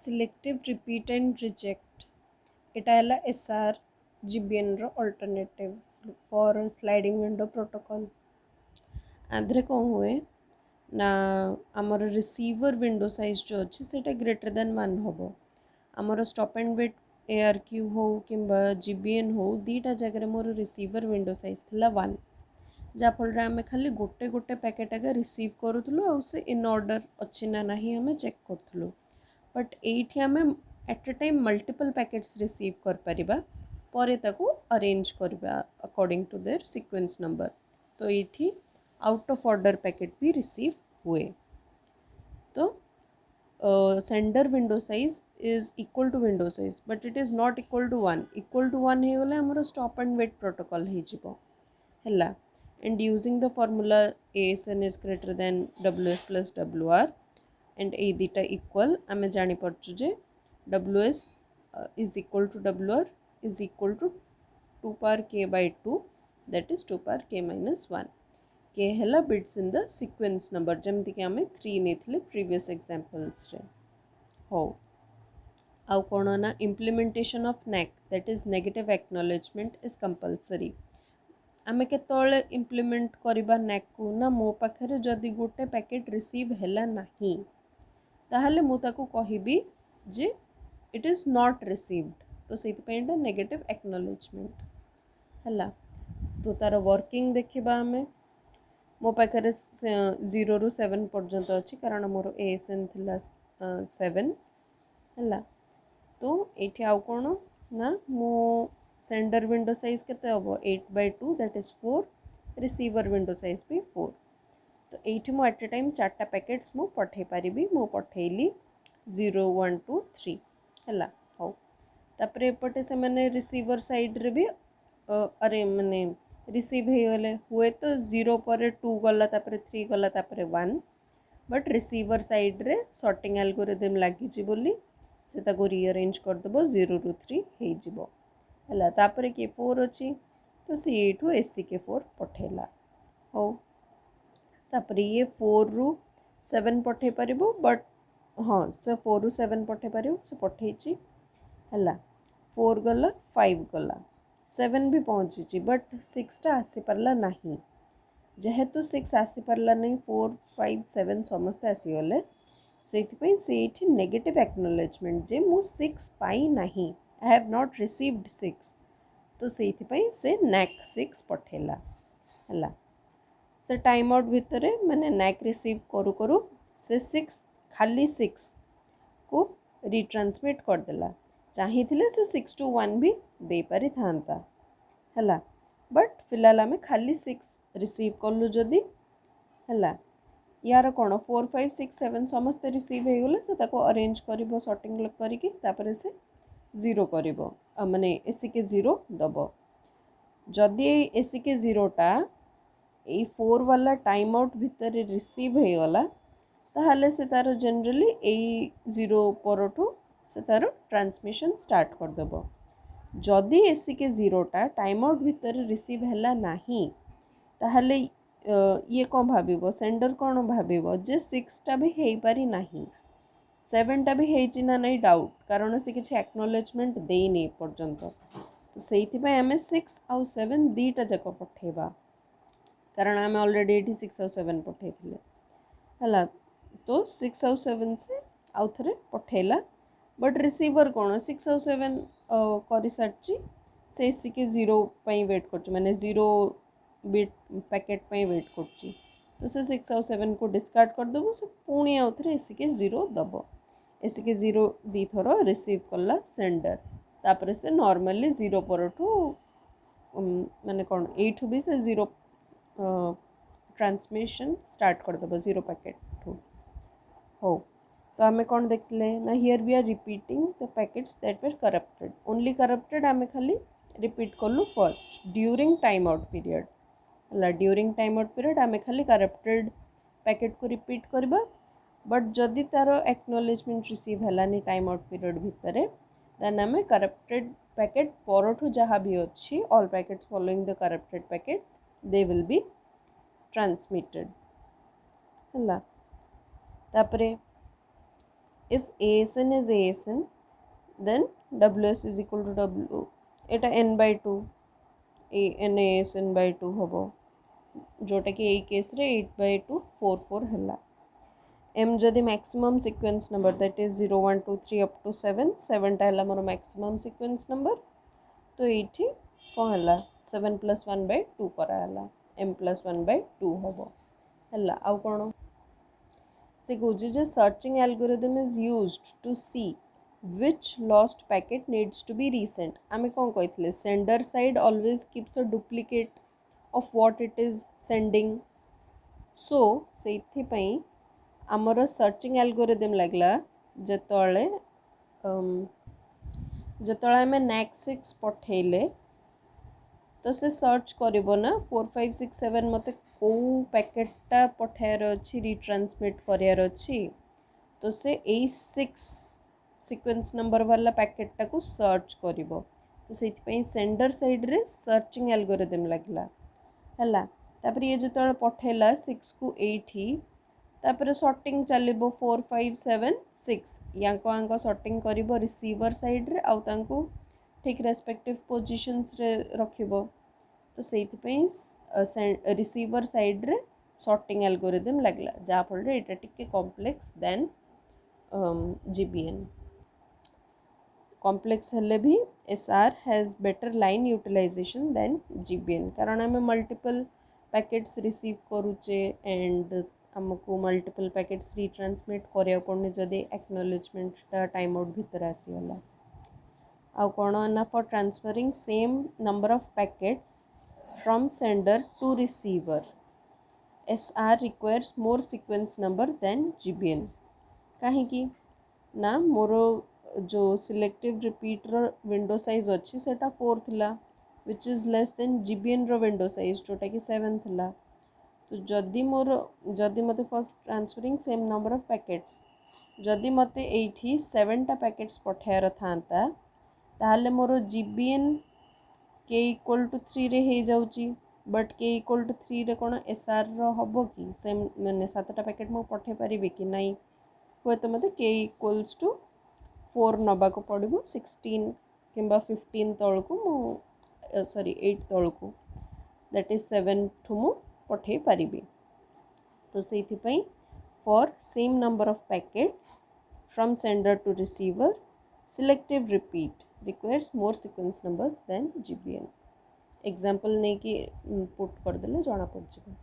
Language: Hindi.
सिलेक्टिव रिपीट एंड रिजेक्ट एटा है एसआर जीबीएन रो alternative for sliding window protocol आधे कौन हुए ना आमर रिसीवर विंडो साइज जो अच्छी से ग्रेटर देन 1 हम आमर स्टॉप एंड वेट ARQ हो कि जीबीएन हो दीटा जगह मोर रिसीवर विंडो साइज थिला 1 जाफल आम खाली गोटे गोटे पैकेट आगे रिसीव करूँ आ इन ऑर्डर अच्छी ना नहीं आम चेक करूँ बट ये आम at a time multiple packets receive कर अरेंज करवा according to their sequence number तो ये आउट ऑफ ऑर्डर पैकेट भी रिसीव हुए तो sender window size is equal to window size but it is not equal to 1 हो गले आमर स्टॉप एंड वेट प्रोटोकॉल है and using the formula ASN is greater than WS plus WR and a theta equal आमे जानी पड़चु जे WS is equal to WR is equal to 2 power k by 2 that is 2 power k minus 1 k hela bits in the sequence number जमती कि आमे 3 नेथले previous examples रे हो आउ कोण ना implementation of NAC that is negative acknowledgement is compulsory आमे केतोले इम्प्लीमेंट करिबा नैक को ना मो पाखरे जदि गोटे पैकेट रिसीव हैला नाही ताहले मु ताको कहिबी जे इट इज नॉट रिसीव्ड तो सेति पेंडा नेगेटिव एक्नॉलेजमेंट हैला तो तार वर्किंग देखिबा आमे मो पाखरे 0 रु 7 पर्यंत अछि कारण मोर एएसएन थिला 7 हैला तो एठी आउ कोन ना मो सेंडर विंडो साइज केते हम 8/2 that is 4 receiver window size भी 4 तो ये मु एट ए टाइम 4टा पैकेट्स मु पठे पारिबी मु पठेली 0 1 2 3 हैला हो तापरे एपटे से माने रिसीवर साइड रे भी अरे माने रिसीव हे गले हुए तो 0 पर 2 गला तापरे 3 गला तापरे 1 बट रिसीवर साइड रे सॉर्टिंग एल्गोरिथम लागि छि बोली से ताको रीअरेंज कर दबो 0 रु 3 हे जिवो है तापर किए 4 अच्छी तो सी एठू SCK4 पठेला हो तापर ये 4 रु 7 पठे पारिबो बट हाँ से 4 रु 7 पठे पारिबो से पठेची है 4 गला 5 गला 7 भी पहुँची बट 6 टा आसी पारला नहीं जेहेतु 6 आसी पारला नहीं 4 5 7 समस्ते आसीगले से नेगेटिव एक्नॉलेजमेंट जे मु 6 पाई नहीं आई हैव नॉट रिसीव्ड 6 तो से नैक 6 पठेला है से टाइम आउट भितर मैंने नैक रिसीव करू करू से 6 खाली 6 को रिट्रांसमिट करदेला चाहिए से 6 to 1 भी दे पारि थांता है बट फिलहाल आम खाली 6 रिसीव कलु जदि है यार कौन 4 5 6 7 समस्ते रिसीव हो गले से ताको अरेंज करिवो सॉर्टिंग करिकी तापरे से 0 करिवो माने SCK 0 दबो जदि SCK 0 टा ए 4 वाला टाइम आउट भितर रिसीव हो गला ताहले से तार जनरली ए 0 परठू से तार ट्रांसमिशन स्टार्ट कर देबो जदि SCK 0 टा टाइम आउट भितर रिसीव हैला नाही ताहले ये कौन भाविबो सेंडर कौन भाविबो जे 6 टा भी हेई पारि नाही 7 टा भी हेई ना नहीं डाउट कारण से किसी एक्नॉलेजमेंट देनी पर्यंत तो से आम 6 आउ 7 दीटा जाक पठेबा कारण आम ऑलरेडी ये 6 आउ 7 पठे है तो 6 आउ 7 से आउ थे पठेला बट रिसीवर कौन 6 आउ 7 कर सारी से SCK 0 वेट कर माने 0 बिट पैकेट वेट कर तो से 6 आउ 7 को डिस्कार्ड करदेबो से पुणी आउ थे SCK 0 दबो SCK 0 दी थर रिसीव कला सेंडर तापर से नॉर्मली 0 परठू माने कौन एठू भी से 0 ट्रांसमिशन स्टार्ट करदेबो 0 पैकेट ठू हो तो आम कौन देखले ना here we are repeating the packets that were corrupted only corrupted आम खाली रिपीट कलु first during time out period है ड्यूरिंग टाइम आउट पीरियड आम खाली करप्टेड पैकेट को रिपीट करबा बट जदि तार एक्नॉलेजमेंट रिसीव हैलानी टाइम आउट पीरियड भितर देन आम करप्टेड पैकेट परठू जहाँ भी अच्छी all packets following the corrupted packet they will be transmitted है तापरे if ASN is ASN then WS is equal to W Etah n by 2 n ASN by 2 होबो जोटा कि ए केस रे 8 by 2 4 4 हला m जदि maximum sequence number that is 0 1 2 3 up to 7 7 टा हला मोर मैक्सिमम सीक्वेंस नंबर तो एठी कोन हला 7 + 1 by 2 करा हला m + 1 by 2 होबो हला आउ कोन से कहूँ जे searching algorithm is used to see which lost packet needs to be resent आमे कौन कहते sender side always keeps a duplicate of what it is sending so सेइथिपई आमर सर्चिंग एल्गोरिथम लगला जेतळे जेतळे आमे NAC6 पठेले तो से सर्च करिवो ना 4 5 6 7 मते को पैकेटटा पठायर अछि रिट्रांसमिट करियर अछि तो से A6 सीक्वेंस नंबर वाला पैकेटटा को सर्च करिवो तो सेति सेंडर साइड रे सर्चिंग एल्गोरिथम लागला हला तापर ये जेतळे पठेला 6 को 8 ही तापर सॉर्टिंग चलिबो 4 5 7 6 याको आंको सॉर्टिंग करिवो रिसीवर साइड रे आउ तांको ठीक रेस्पेक्टिव पोजीशंस रे रखिबो तो सेइथिपई रिसीवर साइड रे सॉर्टिंग एल्गोरिथम लागला जा फल रे एटा टिके कॉम्प्लेक्स देन GBN कॉम्प्लेक्स हेले भी SR has better line utilisation than GBN कारण आम मल्टीपल पैकेट्स रिसीव करूचे एंड आमको मल्टीपल पैकेट्स रिट्रांसमिट करिया पड़ने जदि एक्नॉलेजमेंट टाइम आउट भीतर आसीगला आउ कौन ना for transferring same number of packets from sender to receiver SR requires more sequence number than GBN कहीं ना मोर जो सिलेक्टिव रिपीटर विंडो साइज अच्छी सेटा 4 थिला which is less than GBN रो विंडो साइज जोटा कि 7 थिला तो जदि मते for transferring same number of packets जदि मते 7 टा पैकेट्स पठायर थांता ताहले मोर GBN के इक्वल टू 3 रे हे जाउची बट के इक्वल टू 3 रे कोन SR रो हबो कि सेम माने 7टा पैकेट मो पठे परिबे कि नाही होय तो मते के इक्वल्स टू 4 नबा को पड़िबो 16 किंबा 15 तळको मो सॉरी 8 तळको दैट इज 7 ठु मो पठे परिबे तो सेथि पई for same number of packets from sender to receiver selective repeat requires more sequence numbers than GBN example नहीं कि पुट कर देले जना पड़ जाए।